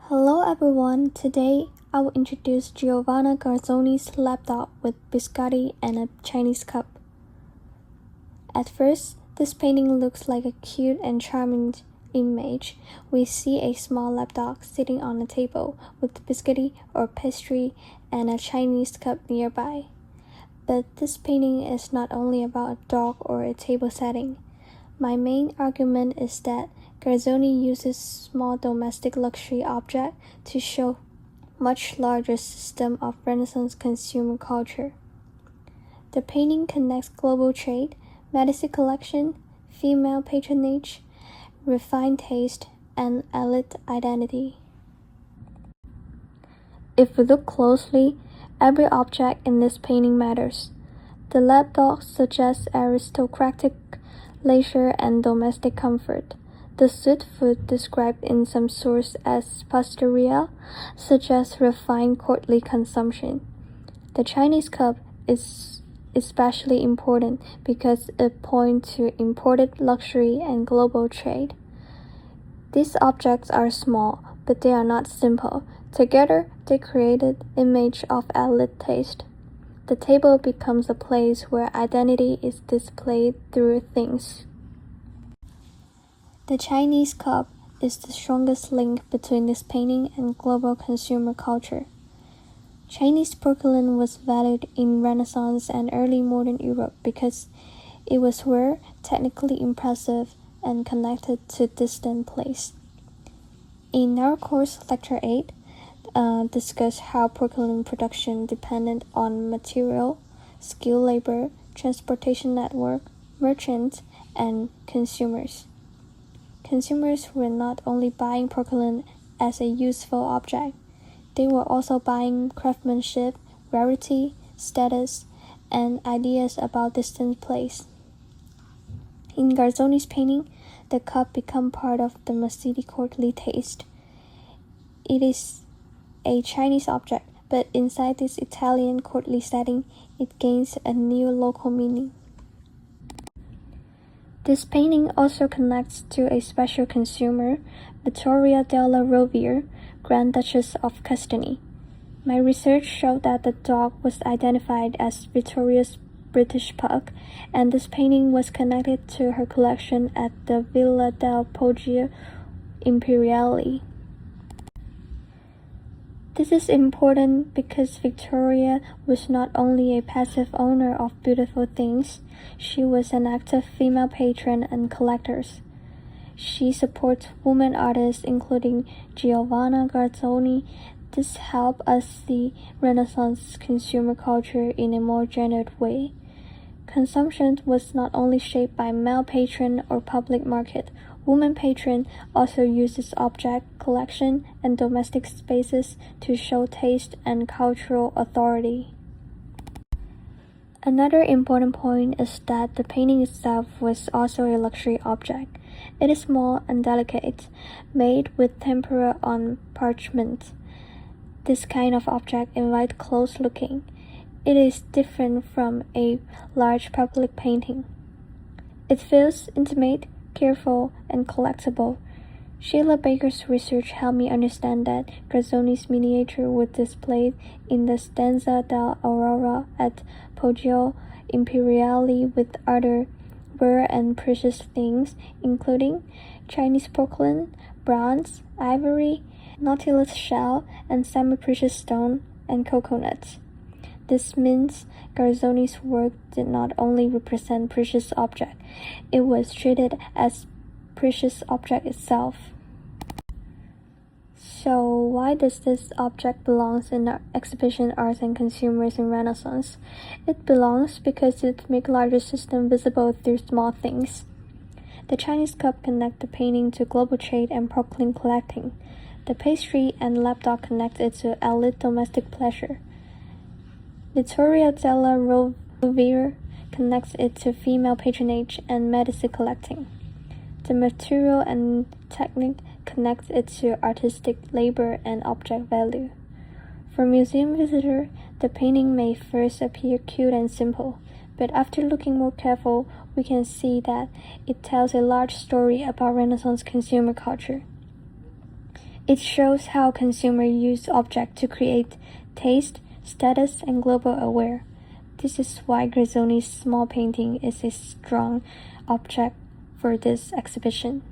Hello everyone, today I will introduce Giovanna Garzoni's Lapdog with Biscotti and a Chinese cup. At first, this painting looks like a cute and charming image. We see a small lapdog sitting on a table with biscotti or pastry and a Chinese cup nearby. But this painting is not only about a dog or a table setting. My main argument is that Garzoni uses small domestic luxury objects to show much larger system of Renaissance consumer culture. The painting connects global trade, Medici collection, female patronage, refined taste, and elite identity. If we look closely, every object in this painting matters. The lapdog suggests aristocratic leisure and domestic comfort. The sweet food described in some source as pasteurial suggests refined courtly consumption. The Chinese cup is especially important because it points to imported luxury and global trade. These objects are small, but they are not simple. Together, they create an image of elite taste. The table becomes a place where identity is displayed through things. The Chinese cup is the strongest link between this painting and global consumer culture. Chinese porcelain was valued in Renaissance and early modern Europe because it was rare, technically impressive, and connected to distant place. In our course Lecture 8, discuss how porcelain production depended on material, skilled labor, transportation network, merchants, and consumers. Consumers were not only buying porcelain as a useful object, they were also buying craftsmanship, rarity, status, and ideas about distant place. In Garzoni's painting, the cup becomes part of the Medici courtly taste. It is a Chinese object, but inside this Italian courtly setting, it gains a new local meaning. This painting also connects to a special consumer, Vittoria della Rovere, Grand Duchess of Tuscany. My research showed that the dog was identified as Vittoria's British pug, and this painting was connected to her collection at the Villa del Poggio Imperiale. This is important because Victoria was not only a passive owner of beautiful things, she was an active female patron and collector. She supports women artists including Giovanna Garzoni. This helped us see Renaissance consumer culture in a more gendered way. Consumption was not only shaped by male patron or public market. Women patron also uses object collection and domestic spaces to show taste and cultural authority. Another important point is that the painting itself was also a luxury object. It is small and delicate, made with tempera on parchment. This kind of object invites close looking. It is different from a large public painting. It feels intimate, careful, and collectible. Sheila Baker's research helped me understand that Garzoni's miniature was displayed in the Stanza dell'Aurora at Poggio Imperiale with other rare and precious things, including Chinese porcelain, bronze, ivory, nautilus shell, and semi-precious stone and coconuts. This means Garzoni's work did not only represent precious object, it was treated as precious object itself. So why does this object belong in the exhibition Arts and Consumers in Renaissance? It belongs because it makes larger system visible through small things. The Chinese cup connect the painting to global trade and porcelain collecting. The pastry and lapdog connect it to elite domestic pleasure. Vittoria della Rovere connects it to female patronage and Medici collecting. The material and technique connects it to artistic labor and object value. For museum visitor, the painting may first appear cute and simple, but after looking more careful, we can see that it tells a large story about Renaissance consumer culture. It shows how consumers use objects to create taste, status, and global aware. This is why Garzoni's small painting is a strong object for this exhibition.